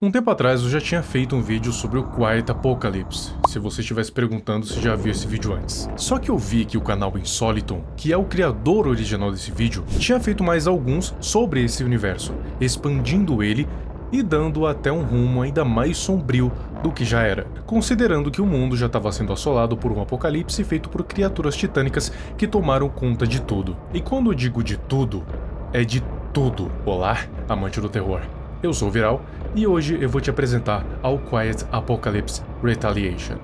Um tempo atrás eu já tinha feito um vídeo sobre o Quiet Apocalypse, se você estivesse perguntando se já viu esse vídeo antes. Só que eu vi que o canal Insoliton, que é o criador original desse vídeo, tinha feito mais alguns sobre esse universo, expandindo ele e dando até um rumo ainda mais sombrio do que já era, considerando que o mundo já estava sendo assolado por um apocalipse feito por criaturas titânicas que tomaram conta de tudo. E quando eu digo de tudo, é de tudo. Olá, amante do terror. Eu sou o Viral e hoje eu vou te apresentar ao Quiet Apocalypse Retaliation.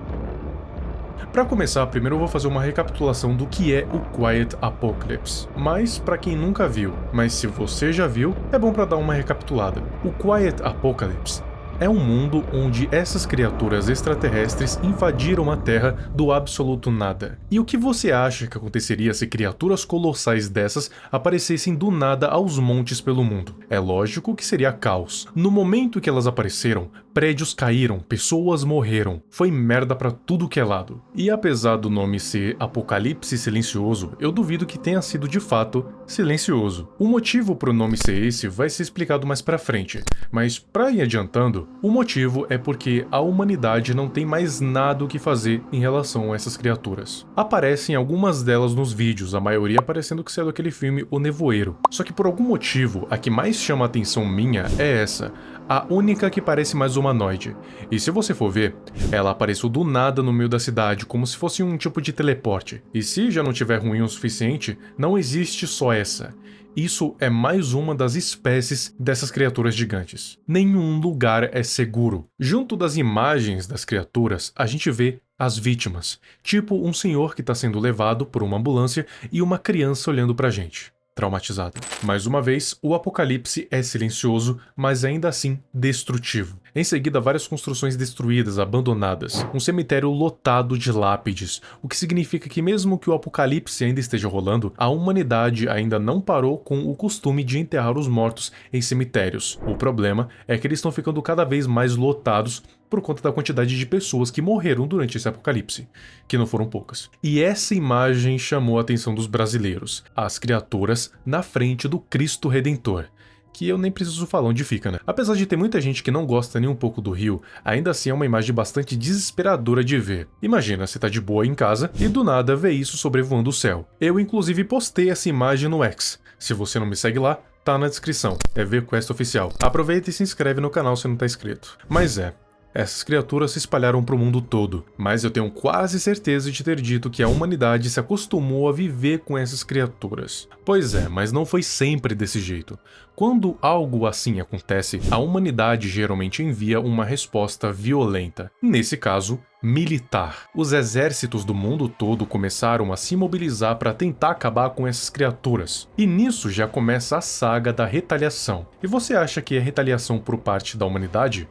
Para começar, primeiro eu vou fazer uma recapitulação do que é o Quiet Apocalypse, mas para quem nunca viu, mas se você já viu, é bom para dar uma recapitulada. O Quiet Apocalypse é um mundo onde essas criaturas extraterrestres invadiram a Terra do absoluto nada. E o que você acha que aconteceria se criaturas colossais dessas aparecessem do nada aos montes pelo mundo? É lógico que seria caos. No momento que elas apareceram, prédios caíram, pessoas morreram. Foi merda pra tudo que é lado. E apesar do nome ser Apocalipse Silencioso, eu duvido que tenha sido de fato silencioso. O motivo pro nome ser esse vai ser explicado mais pra frente, mas pra ir adiantando, o motivo é porque a humanidade não tem mais nada o que fazer em relação a essas criaturas. Aparecem algumas delas nos vídeos, a maioria parecendo que saiu daquele filme O Nevoeiro. Só que por algum motivo, a que mais chama a atenção minha é essa, a única que parece mais humanoide. E se você for ver, ela apareceu do nada no meio da cidade, como se fosse um tipo de teleporte. E se já não tiver ruim o suficiente, não existe só essa. Isso é mais uma das espécies dessas criaturas gigantes. Nenhum lugar é seguro. Junto das imagens das criaturas, a gente vê as vítimas, tipo um senhor que está sendo levado por uma ambulância e uma criança olhando pra gente, traumatizada. Mais uma vez, o apocalipse é silencioso, mas ainda assim destrutivo. Em seguida, várias construções destruídas, abandonadas, um cemitério lotado de lápides, o que significa que mesmo que o apocalipse ainda esteja rolando, a humanidade ainda não parou com o costume de enterrar os mortos em cemitérios. O problema é que eles estão ficando cada vez mais lotados por conta da quantidade de pessoas que morreram durante esse apocalipse, que não foram poucas. E essa imagem chamou a atenção dos brasileiros, as criaturas na frente do Cristo Redentor, que eu nem preciso falar onde fica, né? Apesar de ter muita gente que não gosta nem um pouco do Rio, ainda assim é uma imagem bastante desesperadora de ver. Imagina, você tá de boa em casa e do nada vê isso sobrevoando o céu. Eu inclusive postei essa imagem no X. Se você não me segue lá, tá na descrição. É VQuest Oficial. Aproveita e se inscreve no canal se não tá inscrito. Mas essas criaturas se espalharam para o mundo todo, mas eu tenho quase certeza de ter dito que a humanidade se acostumou a viver com essas criaturas. Pois é, mas não foi sempre desse jeito. Quando algo assim acontece, a humanidade geralmente envia uma resposta violenta. Nesse caso, militar. Os exércitos do mundo todo começaram a se mobilizar para tentar acabar com essas criaturas. E nisso já começa a saga da retaliação. E você acha que é retaliação por parte da humanidade?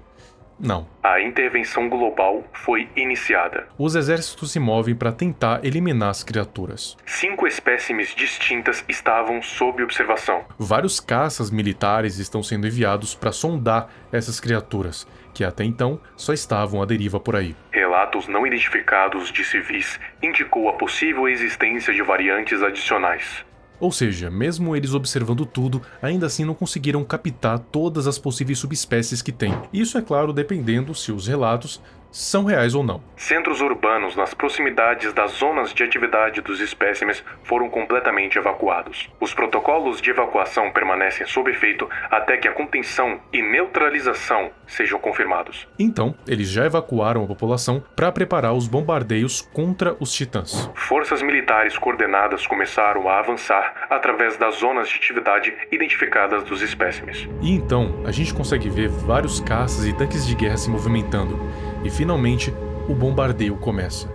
Não. A intervenção global foi iniciada. Os exércitos se movem para tentar eliminar as criaturas. 5 espécimes distintas estavam sob observação. Vários caças militares estão sendo enviados para sondar essas criaturas, que até então só estavam à deriva por aí. Relatos não identificados de civis indicou a possível existência de variantes adicionais. Ou seja, mesmo eles observando tudo, ainda assim não conseguiram captar todas as possíveis subespécies que tem. Isso é claro dependendo se os relatos são reais ou não. Centros urbanos nas proximidades das zonas de atividade dos espécimes foram completamente evacuados. Os protocolos de evacuação permanecem sob efeito até que a contenção e neutralização sejam confirmados. Então, eles já evacuaram a população para preparar os bombardeios contra os titãs. Forças militares coordenadas começaram a avançar através das zonas de atividade identificadas dos espécimes. E então, a gente consegue ver vários caças e tanques de guerra se movimentando. E finalmente, o bombardeio começa.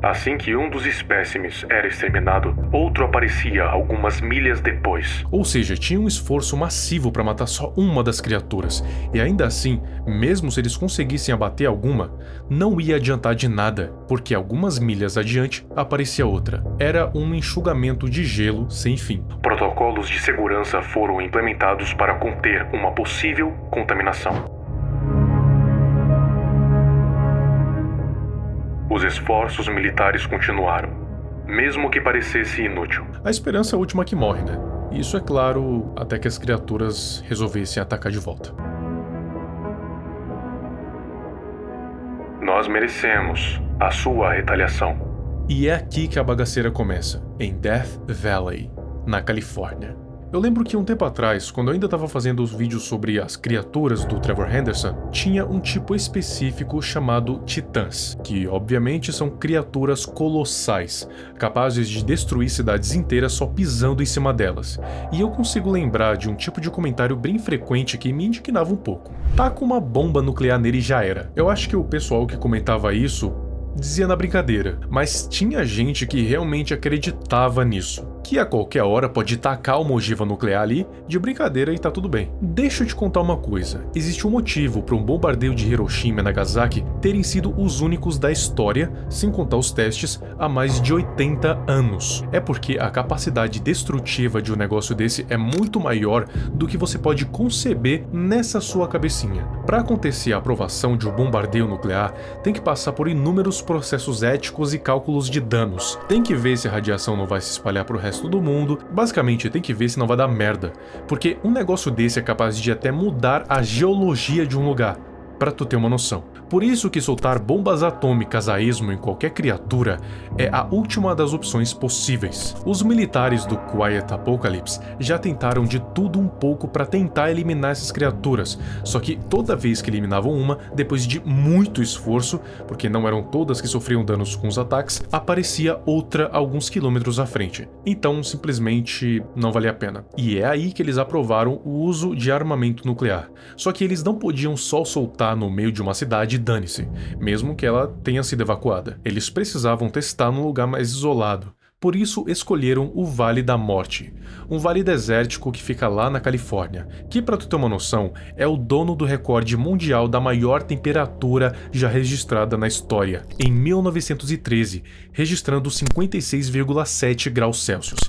Assim que um dos espécimes era exterminado, outro aparecia algumas milhas depois. Ou seja, tinha um esforço massivo para matar só uma das criaturas, e ainda assim, mesmo se eles conseguissem abater alguma, não ia adiantar de nada, porque algumas milhas adiante aparecia outra. Era um enxugamento de gelo sem fim. Protocolos de segurança foram implementados para conter uma possível contaminação. Os esforços militares continuaram. mesmo que parecesse inútil. A esperança é a última que morre, né? Isso é claro até que as criaturas resolvessem atacar de volta. Nós merecemos a sua retaliação. E é aqui que a bagaceira começa, em Death Valley, na Califórnia. Eu lembro que um tempo atrás, quando eu ainda estava fazendo os vídeos sobre as criaturas do Trevor Henderson, tinha um tipo específico chamado Titãs, que obviamente são criaturas colossais, capazes de destruir cidades inteiras só pisando em cima delas. E eu consigo lembrar de um tipo de comentário bem frequente que me indignava um pouco. Taca uma bomba nuclear nele e já era. Eu acho que o pessoal que comentava isso dizia na brincadeira, mas tinha gente que realmente acreditava nisso, que a qualquer hora pode tacar uma ogiva nuclear ali de brincadeira e tá tudo bem. Deixa eu te contar uma coisa, existe um motivo para um bombardeio de Hiroshima e Nagasaki terem sido os únicos da história, sem contar os testes, há mais de 80 anos. É porque a capacidade destrutiva de um negócio desse é muito maior do que você pode conceber nessa sua cabecinha. Para acontecer a aprovação de um bombardeio nuclear, tem que passar por inúmeros processos éticos e cálculos de danos. Tem que ver se a radiação não vai se espalhar pro resto do mundo, basicamente tem que ver se não vai dar merda, porque um negócio desse é capaz de até mudar a geologia de um lugar, pra tu ter uma noção. Por isso que soltar bombas atômicas a esmo em qualquer criatura é a última das opções possíveis. Os militares do Quiet Apocalypse já tentaram de tudo um pouco para tentar eliminar essas criaturas, só que toda vez que eliminavam uma, depois de muito esforço, porque não eram todas que sofriam danos com os ataques, aparecia outra alguns quilômetros à frente. Então simplesmente não valia a pena. E é aí que eles aprovaram o uso de armamento nuclear. Só que eles não podiam só soltar no meio de uma cidade, dane-se, mesmo que ela tenha sido evacuada. Eles precisavam testar num lugar mais isolado. Por isso escolheram o Vale da Morte, um vale desértico que fica lá na Califórnia, que, pra tu ter uma noção, é o dono do recorde mundial da maior temperatura já registrada na história, em 1913, registrando 56,7 graus Celsius.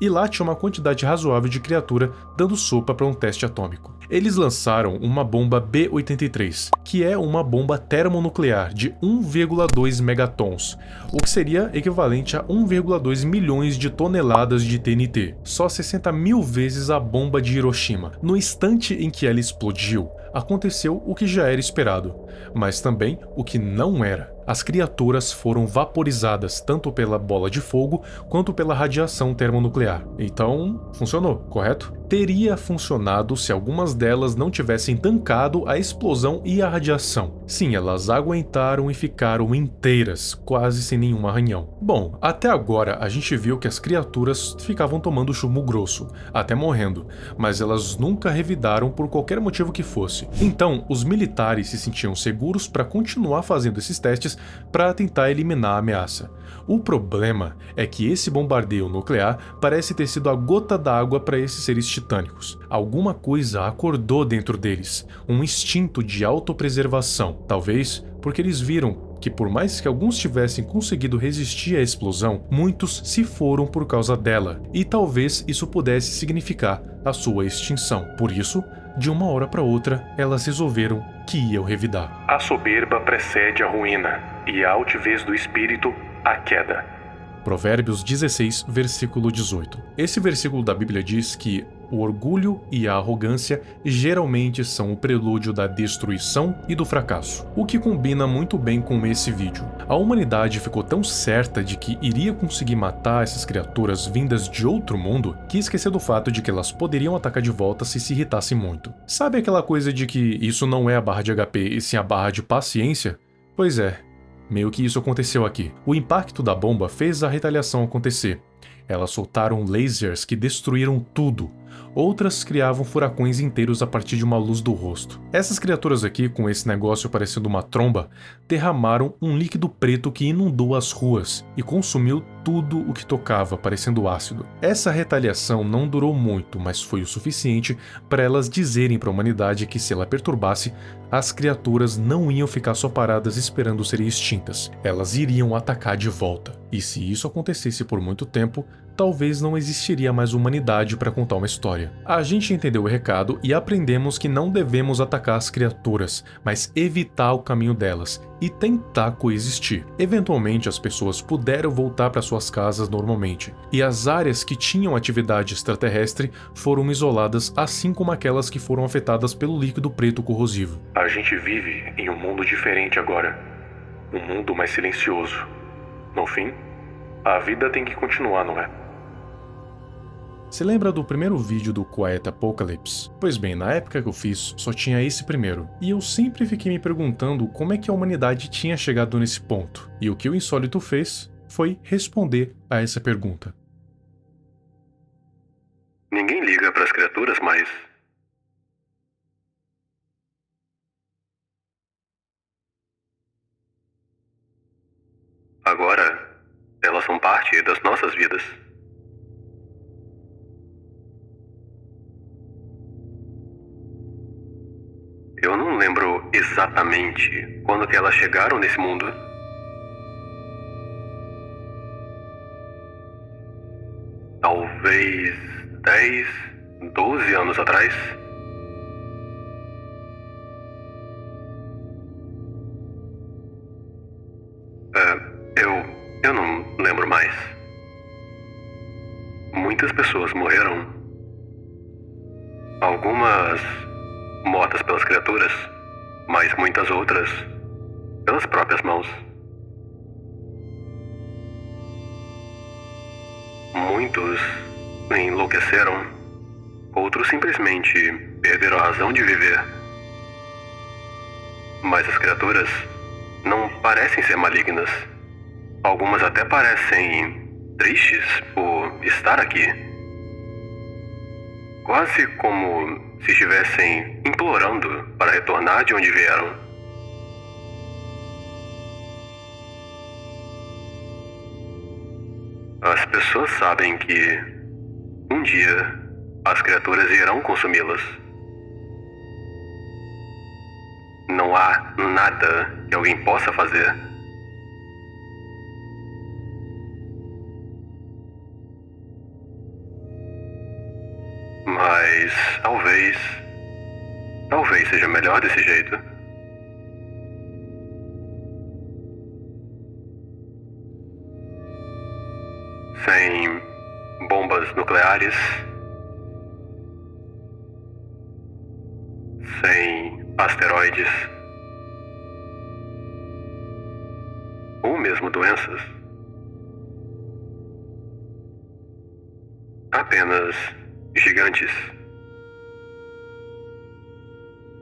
E lá tinha uma quantidade razoável de criatura dando sopa para um teste atômico. Eles lançaram uma bomba B-83, que é uma bomba termonuclear de 1,2 megatons, o que seria equivalente a 1,2 milhões de toneladas de TNT, só 60 mil vezes a bomba de Hiroshima. No instante em que ela explodiu, aconteceu o que já era esperado, mas também o que não era. As criaturas foram vaporizadas tanto pela bola de fogo quanto pela radiação termonuclear. Então, funcionou, correto? Teria funcionado se algumas delas não tivessem tancado a explosão e a radiação. Sim, elas aguentaram e ficaram inteiras, quase sem nenhum arranhão. Bom, até agora a gente viu que as criaturas ficavam tomando chumbo grosso, até morrendo, mas elas nunca revidaram por qualquer motivo que fosse. Então, os militares se sentiam seguros para continuar fazendo esses testes para tentar eliminar a ameaça. O problema é que esse bombardeio nuclear parece ter sido a gota d'água para esses seres titânicos. Alguma coisa acordou dentro deles, um instinto de autopreservação, talvez porque eles viram que por mais que alguns tivessem conseguido resistir à explosão, muitos se foram por causa dela, e talvez isso pudesse significar a sua extinção. Por isso, de uma hora para outra, elas resolveram que iam revidar. A soberba precede a ruína, e a altivez do espírito, a queda. Provérbios 16, versículo 18. Esse versículo da Bíblia diz que o orgulho e a arrogância geralmente são o prelúdio da destruição e do fracasso, o que combina muito bem com esse vídeo. A humanidade ficou tão certa de que iria conseguir matar essas criaturas vindas de outro mundo que esqueceu do fato de que elas poderiam atacar de volta se irritassem muito. Sabe aquela coisa de que isso não é a barra de HP e sim a barra de paciência? Pois é, meio que isso aconteceu aqui. O impacto da bomba fez a retaliação acontecer. Elas soltaram lasers que destruíram tudo. Outras criavam furacões inteiros a partir de uma luz do rosto. Essas criaturas aqui, com esse negócio parecendo uma tromba, derramaram um líquido preto que inundou as ruas e consumiu tudo o que tocava, parecendo ácido. Essa retaliação não durou muito, mas foi o suficiente para elas dizerem para a humanidade que se ela perturbasse, as criaturas não iam ficar só paradas esperando serem extintas. Elas iriam atacar de volta. E se isso acontecesse por muito tempo, talvez não existiria mais humanidade para contar uma história. A gente entendeu o recado e aprendemos que não devemos atacar as criaturas, mas evitar o caminho delas e tentar coexistir. Eventualmente as pessoas puderam voltar para suas casas normalmente, e as áreas que tinham atividade extraterrestre foram isoladas, assim como aquelas que foram afetadas pelo líquido preto corrosivo. A gente vive em um mundo diferente agora, um mundo mais silencioso. No fim, a vida tem que continuar, não é? Você lembra do primeiro vídeo do Quiet Apocalypse? Pois bem, na época que eu fiz, só tinha esse primeiro. E eu sempre fiquei me perguntando como é que a humanidade tinha chegado nesse ponto. E o que o Insólito fez foi responder a essa pergunta. Ninguém liga para as criaturas mais. Agora, elas são parte das nossas vidas. Eu não lembro exatamente quando que elas chegaram nesse mundo. Talvez 10, 12 anos atrás. Eu não lembro mais. Muitas pessoas morreram. Algumas mortas pelas criaturas, mas muitas outras pelas próprias mãos. Muitos enlouqueceram, outros simplesmente perderam a razão de viver. Mas as criaturas não parecem ser malignas. Algumas até parecem tristes por estar aqui. Quase como se estivessem implorando para retornar de onde vieram. As pessoas sabem que um dia as criaturas irão consumi-las. Não há nada que alguém possa fazer. Mas talvez seja melhor desse jeito. Sem bombas nucleares, sem asteroides, ou mesmo doenças. Apenas gigantes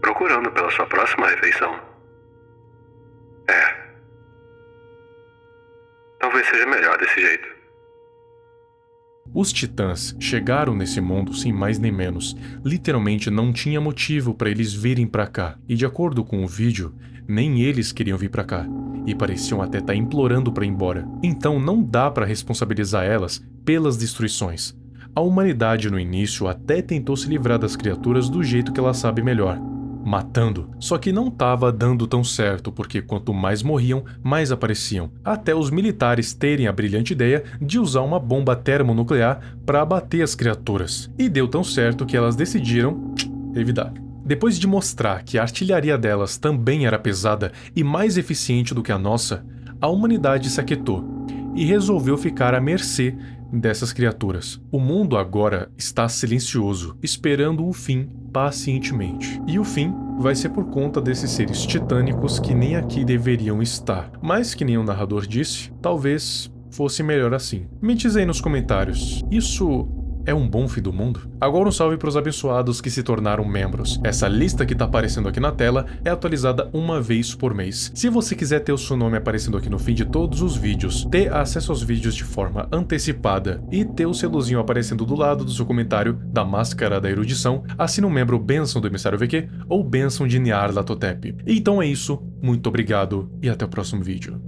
procurando pela sua próxima refeição. Talvez seja melhor desse jeito. Os titãs chegaram nesse mundo sem mais nem menos. Literalmente não tinha motivo para eles virem para cá. E de acordo com o vídeo, nem eles queriam vir para cá. E pareciam até estar implorando para ir embora. Então não dá para responsabilizar elas pelas destruições. A humanidade no início até tentou se livrar das criaturas do jeito que ela sabe melhor, matando. Só que não estava dando tão certo, porque quanto mais morriam, mais apareciam. Até os militares terem a brilhante ideia de usar uma bomba termonuclear para abater as criaturas. E deu tão certo que elas decidiram revidar. Depois de mostrar que a artilharia delas também era pesada e mais eficiente do que a nossa, a humanidade se aquietou e resolveu ficar à mercê dessas criaturas. O mundo agora está silencioso, esperando o fim pacientemente. E o fim vai ser por conta desses seres titânicos que nem aqui deveriam estar. Mas, que nem o narrador disse, talvez fosse melhor assim. Me diz aí nos comentários, isso é um bom fim do mundo? Agora um salve para os abençoados que se tornaram membros. Essa lista que está aparecendo aqui na tela é atualizada uma vez por mês. Se você quiser ter o seu nome aparecendo aqui no fim de todos os vídeos, ter acesso aos vídeos de forma antecipada e ter o selozinho aparecendo do lado do seu comentário da Máscara da Erudição, assine um membro Bênção do Emissário VQ ou Bênção de Nyarlathotep. Então é isso, muito obrigado e até o próximo vídeo.